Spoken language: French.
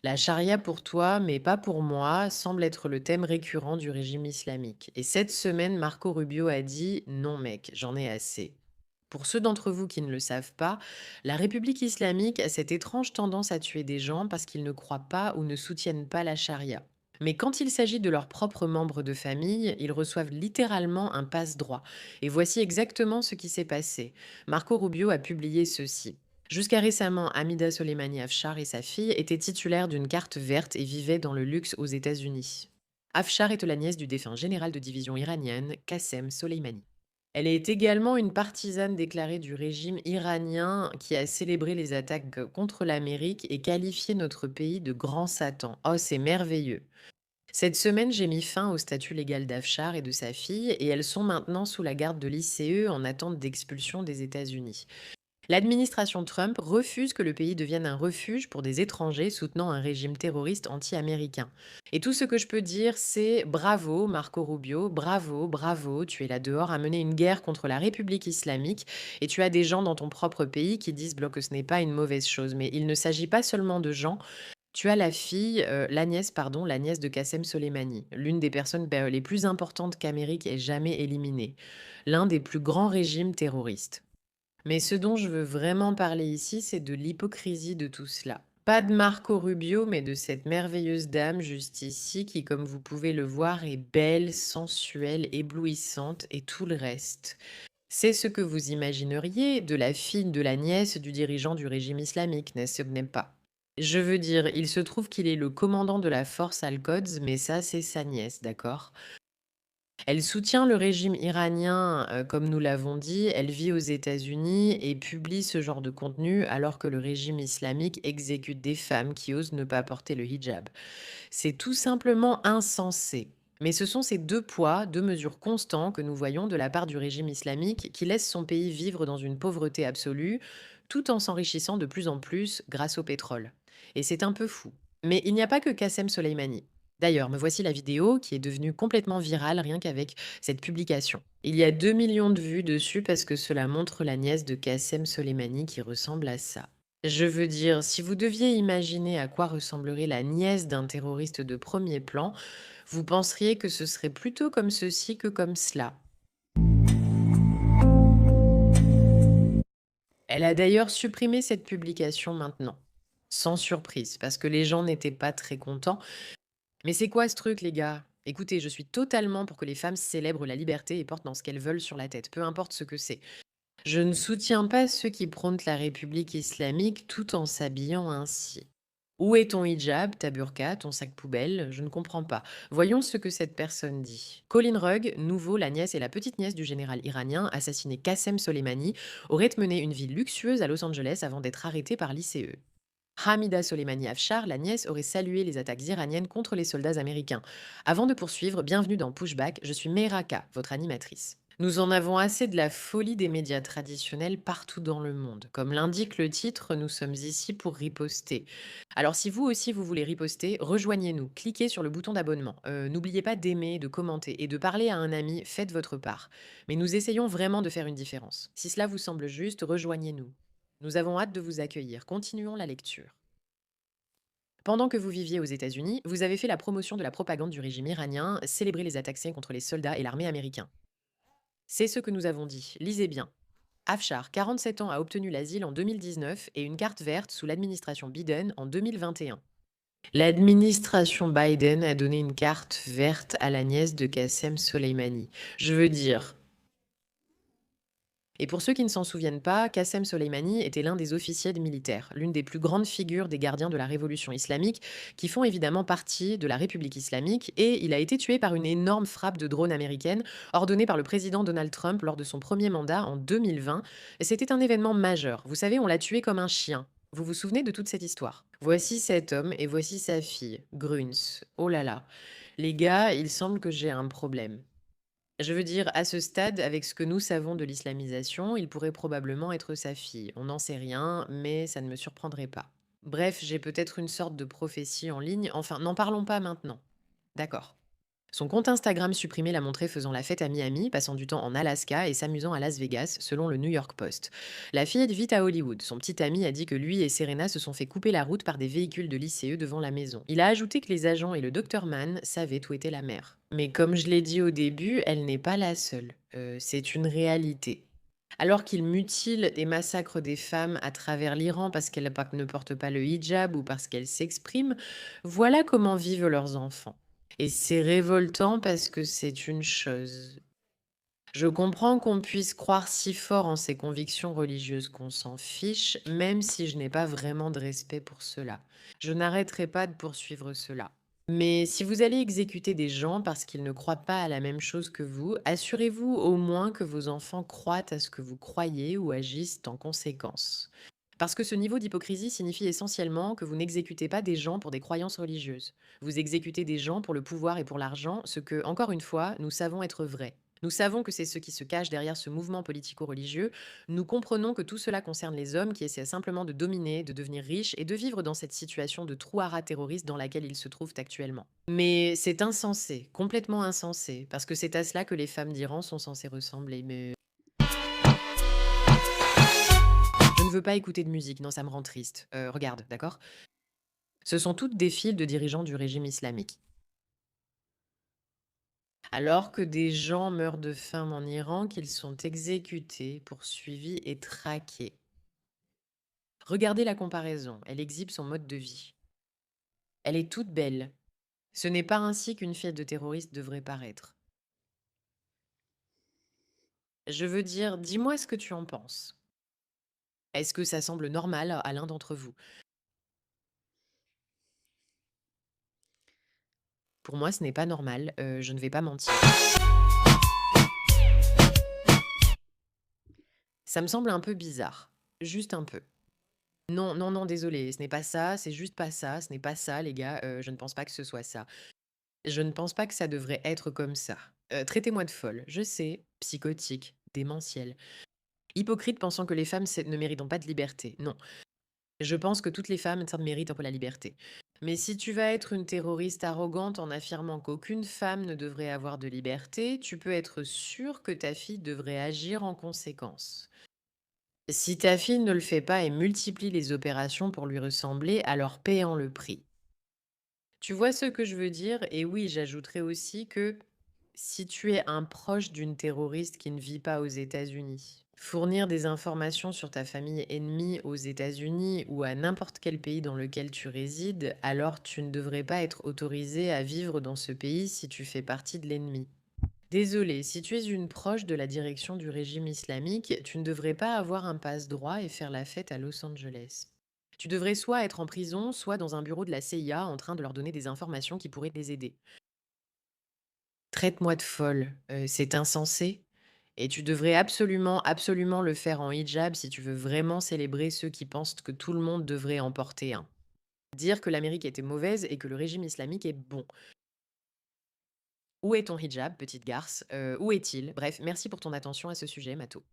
La charia pour toi, mais pas pour moi, semble être le thème récurrent du régime islamique. Et cette semaine, Marco Rubio a dit: non mec, j'en ai assez. Pour ceux d'entre vous qui ne le savent pas, la République islamique a cette étrange tendance à tuer des gens parce qu'ils ne croient pas ou ne soutiennent pas la charia. Mais quand il s'agit de leurs propres membres de famille, ils reçoivent littéralement un passe-droit. Et voici exactement ce qui s'est passé. Marco Rubio a publié ceci. Jusqu'à récemment, Hamida Soleimani Afshar et sa fille étaient titulaires d'une carte verte et vivaient dans le luxe aux États-Unis. Afshar est la nièce du défunt général de division iranienne, Qassem Soleimani. Elle est également une partisane déclarée du régime iranien qui a célébré les attaques contre l'Amérique et qualifié notre pays de grand Satan. Oh, c'est merveilleux. Cette semaine, j'ai mis fin au statut légal d'Afshar et de sa fille et elles sont maintenant sous la garde de l'ICE en attente d'expulsion des États-Unis. L'administration Trump refuse que le pays devienne un refuge pour des étrangers soutenant un régime terroriste anti-américain. Et tout ce que je peux dire, c'est bravo Marco Rubio, bravo, bravo, tu es là dehors à mener une guerre contre la République islamique et tu as des gens dans ton propre pays qui disent que ce n'est pas une mauvaise chose. Mais il ne s'agit pas seulement de gens. Tu as la nièce de Qassem Soleimani, l'une des personnes les plus importantes qu'Amérique ait jamais éliminées, l'un des plus grands régimes terroristes. Mais ce dont je veux vraiment parler ici, c'est de l'hypocrisie de tout cela. Pas de Marco Rubio, mais de cette merveilleuse dame juste ici qui, comme vous pouvez le voir, est belle, sensuelle, éblouissante et tout le reste. C'est ce que vous imagineriez de la fille de la nièce du dirigeant du régime islamique, n'est-ce pas? Je veux dire, il se trouve qu'il est le commandant de la force Al-Quds, mais ça, c'est sa nièce, d'accord? Elle soutient le régime iranien, comme nous l'avons dit, elle vit aux États-Unis et publie ce genre de contenu alors que le régime islamique exécute des femmes qui osent ne pas porter le hijab. C'est tout simplement insensé. Mais ce sont ces 2 poids, 2 mesures constants que nous voyons de la part du régime islamique qui laisse son pays vivre dans une pauvreté absolue, tout en s'enrichissant de plus en plus grâce au pétrole. Et c'est un peu fou. Mais il n'y a pas que Qassem Soleimani. D'ailleurs, me voici la vidéo qui est devenue complètement virale rien qu'avec cette publication. Il y a 2 millions de vues dessus parce que cela montre la nièce de Qassem Soleimani qui ressemble à ça. Je veux dire, si vous deviez imaginer à quoi ressemblerait la nièce d'un terroriste de premier plan, vous penseriez que ce serait plutôt comme ceci que comme cela. Elle a d'ailleurs supprimé cette publication maintenant. Sans surprise, parce que les gens n'étaient pas très contents. Mais c'est quoi ce truc, les gars? Écoutez, je suis totalement pour que les femmes célèbrent la liberté et portent dans ce qu'elles veulent sur la tête, peu importe ce que c'est. Je ne soutiens pas ceux qui prônent la République islamique tout en s'habillant ainsi. Où est ton hijab, ta burqa, ton sac poubelle? Je ne comprends pas. Voyons ce que cette personne dit. Colin Rugg, nouveau, la nièce et la petite-nièce du général iranien assassiné Qassem Soleimani, auraient mené une vie luxueuse à Los Angeles avant d'être arrêtée par l'ICE. Hamida Soleimani Afshar, la nièce, aurait salué les attaques iraniennes contre les soldats américains. Avant de poursuivre, bienvenue dans Pushback, je suis Mehraka, votre animatrice. Nous en avons assez de la folie des médias traditionnels partout dans le monde. Comme l'indique le titre, nous sommes ici pour riposter. Alors si vous aussi vous voulez riposter, rejoignez-nous, cliquez sur le bouton d'abonnement. N'oubliez pas d'aimer, de commenter et de parler à un ami, faites votre part. Mais nous essayons vraiment de faire une différence. Si cela vous semble juste, rejoignez-nous. Nous avons hâte de vous accueillir. Continuons la lecture. Pendant que vous viviez aux États-Unis, vous avez fait la promotion de la propagande du régime iranien, célébré les attaques contre les soldats et l'armée américaine. C'est ce que nous avons dit. Lisez bien. Afshar, 47 ans, a obtenu l'asile en 2019 et une carte verte sous l'administration Biden en 2021. L'administration Biden a donné une carte verte à la nièce de Qassem Soleimani. Je veux dire, et pour ceux qui ne s'en souviennent pas, Qassem Soleimani était l'un des officiers militaires, l'une des plus grandes figures des gardiens de la révolution islamique, qui font évidemment partie de la République islamique, et il a été tué par une énorme frappe de drone américaine ordonnée par le président Donald Trump lors de son premier mandat en 2020. Et c'était un événement majeur. Vous savez, on l'a tué comme un chien. Vous vous souvenez de toute cette histoire? Voici cet homme et voici sa fille, Gruns. Oh là là. Les gars, il semble que j'ai un problème. Je veux dire, à ce stade, avec ce que nous savons de l'islamisation, il pourrait probablement être sa fille. On n'en sait rien, mais ça ne me surprendrait pas. Bref, j'ai peut-être une sorte de prophétie en ligne. Enfin, n'en parlons pas maintenant. D'accord. Son compte Instagram supprimé l'a montré faisant la fête à Miami, passant du temps en Alaska et s'amusant à Las Vegas, selon le New York Post. La fillette vit à Hollywood. Son petit ami a dit que lui et Serena se sont fait couper la route par des véhicules de l'ICE devant la maison. Il a ajouté que les agents et le docteur Mann savaient où était la mère. Mais comme je l'ai dit au début, elle n'est pas la seule. C'est une réalité. Alors qu'il mutile et massacre des femmes à travers l'Iran parce qu'elles ne portent pas le hijab ou parce qu'elles s'expriment, voilà comment vivent leurs enfants. Et c'est révoltant parce que c'est une chose. Je comprends qu'on puisse croire si fort en ses convictions religieuses qu'on s'en fiche, même si je n'ai pas vraiment de respect pour cela. Je n'arrêterai pas de poursuivre cela. Mais si vous allez exécuter des gens parce qu'ils ne croient pas à la même chose que vous, assurez-vous au moins que vos enfants croient à ce que vous croyez ou agissent en conséquence. Parce que ce niveau d'hypocrisie signifie essentiellement que vous n'exécutez pas des gens pour des croyances religieuses. Vous exécutez des gens pour le pouvoir et pour l'argent, ce que, encore une fois, nous savons être vrai. Nous savons que c'est ce qui se cache derrière ce mouvement politico-religieux. Nous comprenons que tout cela concerne les hommes qui essaient simplement de dominer, de devenir riches et de vivre dans cette situation de trou-haras terroriste dans laquelle ils se trouvent actuellement. Mais c'est insensé, complètement insensé, parce que c'est à cela que les femmes d'Iran sont censées ressembler. Mais je ne veux pas écouter de musique, non, ça me rend triste. Regarde, d'accord? Ce sont toutes des filles de dirigeants du régime islamique. Alors que des gens meurent de faim en Iran, qu'ils sont exécutés, poursuivis et traqués. Regardez la comparaison, elle exhibe son mode de vie. Elle est toute belle. Ce n'est pas ainsi qu'une fille de terroriste devrait paraître. Je veux dire, dis-moi ce que tu en penses. Est-ce que ça semble normal à l'un d'entre vous? Pour moi, ce n'est pas normal, je ne vais pas mentir. Ça me semble un peu bizarre, juste un peu. Non, non, non, désolé, ce n'est pas ça, c'est juste pas ça, ce n'est pas ça les gars, je ne pense pas que ce soit ça. Je ne pense pas que ça devrait être comme ça. Traitez-moi de folle, je sais, psychotique, démentielle, hypocrite pensant que les femmes ne méritent pas de liberté. Non, je pense que toutes les femmes ça méritent un peu la liberté. Mais si tu vas être une terroriste arrogante en affirmant qu'aucune femme ne devrait avoir de liberté, tu peux être sûr que ta fille devrait agir en conséquence. Si ta fille ne le fait pas et multiplie les opérations pour lui ressembler, alors payant le prix. Tu vois ce que je veux dire? Et oui, j'ajouterais aussi que si tu es un proche d'une terroriste qui ne vit pas aux États-Unis, fournir des informations sur ta famille ennemie aux États-Unis ou à n'importe quel pays dans lequel tu résides, alors tu ne devrais pas être autorisé à vivre dans ce pays si tu fais partie de l'ennemi. Désolé, si tu es une proche de la direction du régime islamique, tu ne devrais pas avoir un passe-droit et faire la fête à Los Angeles. Tu devrais soit être en prison, soit dans un bureau de la CIA en train de leur donner des informations qui pourraient les aider. Traite-moi de folle, c'est insensé. Et tu devrais absolument, absolument le faire en hijab si tu veux vraiment célébrer ceux qui pensent que tout le monde devrait en porter un. Dire que l'Amérique était mauvaise et que le régime islamique est bon. Où est ton hijab, petite garce? Où est-il? Bref, merci pour ton attention à ce sujet, Mato.